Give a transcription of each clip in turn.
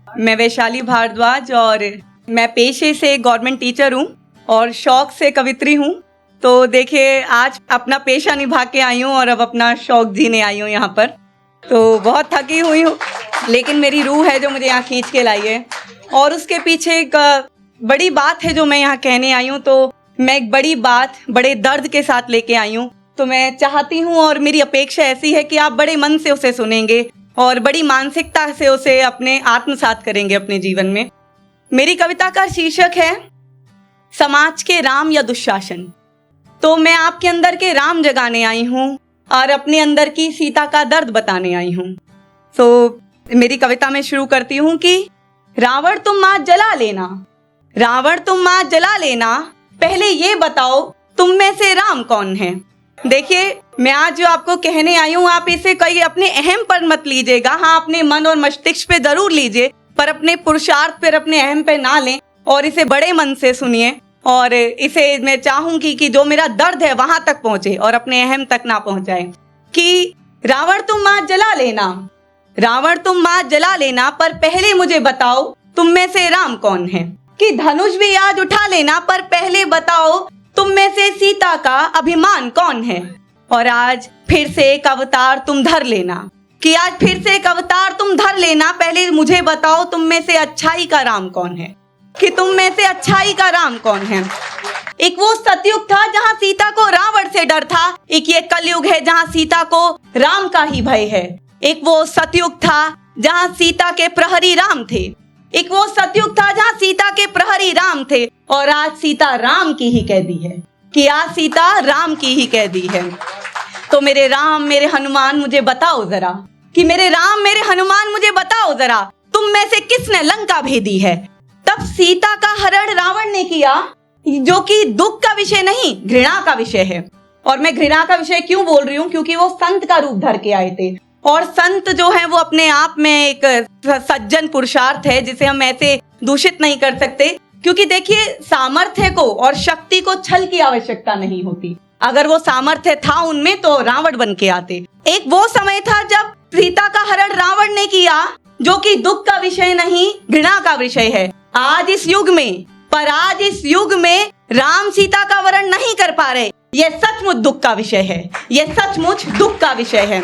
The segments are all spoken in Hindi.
मैं वैशाली भारद्वाज और मैं पेशे से गवर्नमेंट टीचर हूँ और शौक से कवित्री हूँ। तो देखिए, आज अपना पेशा निभा के आई हूँ और अब अपना शौक जीने आई हूँ यहाँ पर। तो बहुत थकी हुई हूँ, लेकिन मेरी रूह है जो मुझे यहाँ खींच के लाई है और उसके पीछे एक बड़ी बात है जो मैं यहाँ कहने आई हूँ। तो मैं एक बड़ी बात बड़े दर्द के साथ लेके आई हूँ। तो मैं चाहती हूँ और मेरी अपेक्षा ऐसी है कि आप बड़े मन से उसे सुनेंगे और बड़ी मानसिकता से उसे अपने आत्मसात करेंगे अपने जीवन में। मेरी कविता का शीर्षक है समाज के राम या दुशासन। तो मैं आपके अंदर के राम जगाने आई हूँ और अपने अंदर की सीता का दर्द बताने आई हूँ। तो मेरी कविता में शुरू करती हूँ कि रावण तुम आज जला लेना, रावण तुम आज जला लेना, पहले ये बताओ तुम में से राम कौन है। देखिए, मैं आज जो आपको कहने आई हूँ, आप इसे कहीं अपने अहम पर मत लीजिएगा। हाँ, अपने मन और मस्तिष्क पे जरूर लीजिए, पर अपने पुरुषार्थ पर, अपने अहम पे ना लें और इसे बड़े मन से सुनिए। और इसे मैं चाहूंगी कि जो मेरा दर्द है वहां तक पहुंचे और अपने अहम तक ना पहुंचाए। कि रावण तुम आज जला लेना, रावण तुम आज जला लेना, पर पहले मुझे बताओ तुम में से राम कौन है। कि धनुष भी आज उठा लेना, पर पहले बताओ तुम में से सीता का अभिमान कौन है। और आज फिर से एक अवतार तुम धर लेना, कि आज फिर से एक अवतार तुम धर लेना, पहले मुझे बताओ तुम में से अच्छाई का राम कौन है। कि तुम में से अच्छाई का राम कौन है। एक वो सतयुग था जहाँ सीता को रावण से डर था, एक ये कलयुग है जहाँ सीता को राम का ही भय है। एक वो सतयुग था जहाँ सीता के प्रहरी राम थे, एक वो सतयुग था जहाँ सीता के प्रहरी राम थे, और आज सीता राम की ही कैदी है। कि आज सीता राम की ही कैदी है। तो मेरे राम मेरे हनुमान मुझे बताओ जरा, कि मेरे राम मेरे हनुमान मुझे बताओ जरा, तुम में से किसने लंका भेदी है। तब सीता का हरण रावण ने किया, जो कि दुख का विषय नहीं, घृणा का विषय है। और मैं घृणा का विषय क्यों बोल रही हूँ, क्योंकि वो संत का रूप धर के आए थे, और संत जो है वो अपने आप में एक सज्जन पुरुषार्थ है जिसे हम ऐसे दूषित नहीं कर सकते। क्योंकि देखिए, सामर्थ्य को और शक्ति को छल की आवश्यकता नहीं होती। अगर वो सामर्थ्य था उनमें तो रावण बन के आते। एक वो समय था जब सीता का हरण रावण ने किया, जो कि दुख का विषय नहीं, घृणा का विषय है। आज इस युग में, पर आज इस युग में राम सीता का वरण नहीं कर पा रहे, यह सचमुच दुख का विषय है, यह सचमुच दुख का विषय है।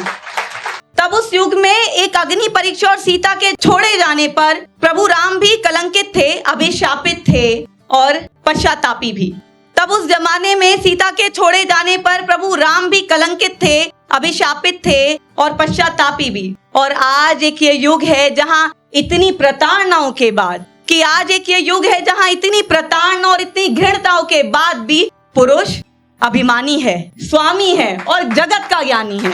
तब उस युग में एक अग्नि परीक्षा और सीता के छोड़े जाने पर प्रभु राम भी कलंकित थे, अभिशापित थे और पश्चातापी भी। तब उस जमाने में सीता के छोड़े जाने पर प्रभु राम भी कलंकित थे, अभिशापित थे और पश्चातापी भी। और आज एक ये युग है जहाँ इतनी प्रताड़नाओं के बाद, कि आज एक ये युग है जहाँ इतनी प्रताड़ना और इतनी घृणताओं के बाद भी पुरुष अभिमानी है, स्वामी है और जगत का ज्ञानी है।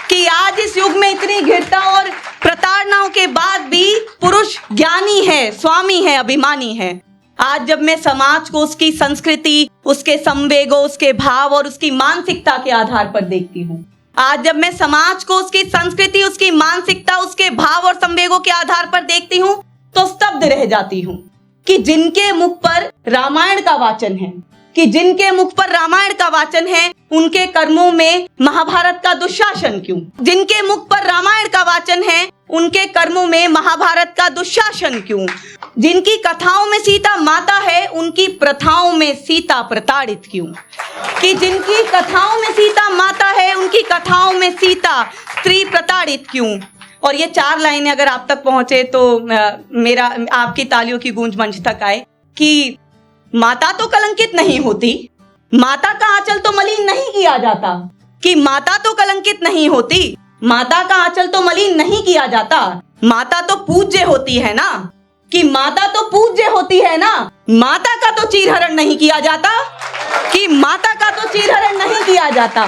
कि आज इस युग में इतनी घृणता और प्रताड़नाओं के बाद भी पुरुष ज्ञानी है, स्वामी है, अभिमानी है। आज जब मैं समाज को उसकी संस्कृति, उसके संवेगों, उसके भाव और उसकी मानसिकता के आधार पर देखती हूँ, आज जब मैं समाज को उसकी संस्कृति, उसकी मानसिकता, उसके भाव और संवेगों के आधार पर देखती हूँ, तो स्तब्ध रह जाती हूँ। कि जिनके मुख पर रामायण का वाचन है, कि जिनके मुख पर रामायण का वाचन है, उनके कर्मों में महाभारत का दुशासन क्यों। जिनके मुख पर रामायण का वाचन है, उनके कर्मों में महाभारत का दुशासन क्यों। जिनकी कथाओं में सीता माता है, उनकी प्रथाओं में सीता प्रताड़ित क्यों। कि जिनकी कथाओं में सीता माता है, उनकी कथाओं में सीता स्त्री प्रताड़ित क्यों। और ये 4 लाइनें अगर आप तक पहुंचे तो मेरा आपकी तालियों की गूंज मंच तक आए। कि माता तो कलंकित नहीं होती, माता का आंचल तो मलिन नहीं किया जाता। कि माता तो कलंकित नहीं होती, माता का आंचल तो मलिन नहीं किया जाता, माता तो पूज्य होती है ना। कि माता तो पूज्य होती है ना, माता का तो चीरहरण नहीं किया जाता। कि माता का तो चीरहरण नहीं किया जाता।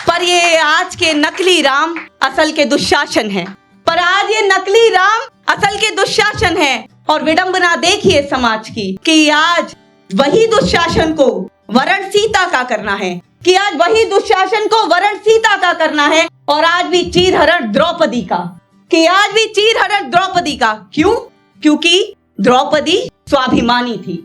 पर ये आज के नकली राम असल के दुशासन है, पर आज ये नकली राम असल के दुशासन है। और विडंबना देखिए समाज की, आज वही दुशासन को वरण सीता का करना है, कि आज वही दुशासन को वरण सीता का करना है। और आज भी चीरहरण द्रौपदी का, कि आज भी चीरहरण द्रौपदी का। क्यों? क्योंकि द्रौपदी स्वाभिमानी थी।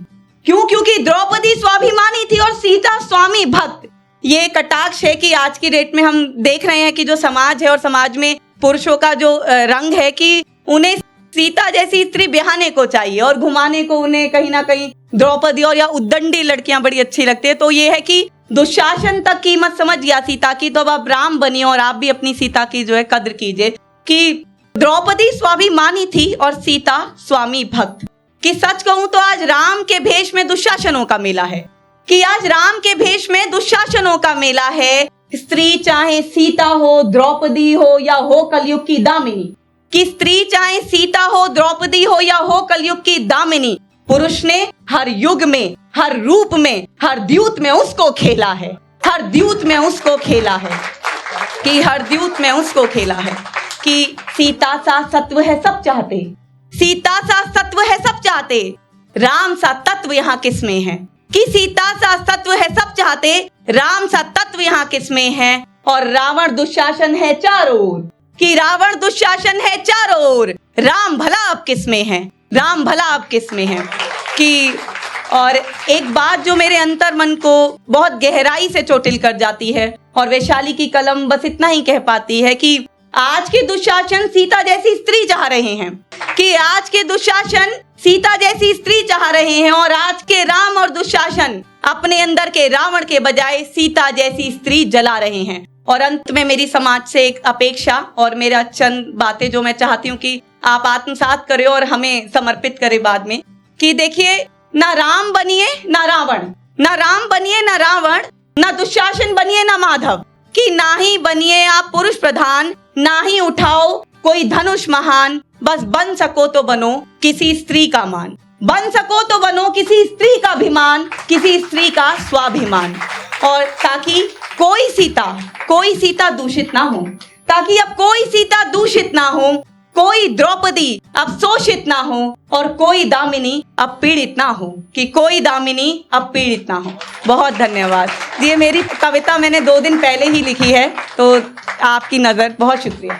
क्यों? क्योंकि द्रौपदी स्वाभिमानी थी और सीता स्वामी भक्त। ये कटाक्ष है कि आज की डेट में हम देख रहे हैं कि जो समाज है और समाज में पुरुषों का जो रंग है, कि उन्हें सीता जैसी स्त्री ब्याहने को चाहिए और घुमाने को उन्हें कहीं ना कहीं द्रौपदी और या उद्दंडी लड़कियां बड़ी अच्छी लगती है। तो ये है कि दुशासन तक कीमत समझ गया सीता की, तो अब आप राम बनिए और आप भी अपनी सीता की जो है कद्र कीजिए। कि द्रौपदी स्वाभिमानी थी और सीता स्वामी भक्त। कि सच कहूं तो आज राम के भेष में दुशासनों का मेला है, कि आज राम के भेष में दुशासनों का मेला है। स्त्री चाहे सीता हो, द्रौपदी हो या हो कलयुग की दामिनी, कि स्त्री चाहे सीता हो, द्रौपदी हो या हो कलयुग की दामिनी, पुरुष ने हर युग में, हर रूप में, हर द्यूत में उसको खेला है, हर द्यूत में उसको खेला है, कि हर द्यूत में उसको खेला है। कि सीता सा सत्व है सब चाहते, सीता सा सत्व है सब चाहते, राम सा तत्व यहाँ किसमें है। कि सीता सा सत्व है सब चाहते, राम सा तत्व यहाँ किसमें है। और रावण दुशासन है चारों ओर, कि रावण दुशासन है चारों ओर, राम भला अब किसमें है, राम भला अब किसमें है। कि और एक बात जो मेरे अंतर मन को बहुत गहराई से चोटिल कर जाती है और वैशाली की कलम बस इतना ही कह पाती है कि आज के दुशासन सीता जैसी स्त्री चाह रहे हैं, कि आज के दुशासन सीता जैसी स्त्री चाह रहे हैं और आज के राम और दुशासन अपने अंदर के रावण के बजाय सीता जैसी स्त्री जला रहे हैं। और अंत में मेरी समाज से एक अपेक्षा और मेरा चंद बातें जो मैं चाहती हूँ कि आप आत्मसात करें और हमें समर्पित करें बाद में। कि देखिए, ना राम बनिए ना रावण, ना राम बनिए ना रावण, ना दुशासन बनिए ना माधव। कि ना ही बनिए आप पुरुष प्रधान, ना ही उठाओ कोई धनुष महान, बस बन सको तो बनो किसी स्त्री का मान, बन सको तो बनो किसी स्त्री का अभिमान, किसी स्त्री का स्वाभिमान। और ताकि कोई सीता दूषित ना हो, ताकि अब कोई सीता दूषित ना हो, कोई द्रौपदी अब शोषित ना हो और कोई दामिनी अब पीड़ित ना हो, कि कोई दामिनी अब पीड़ित ना हो। बहुत धन्यवाद। ये मेरी कविता मैंने 2 दिन पहले ही लिखी है, तो आपकी नजर, बहुत शुक्रिया।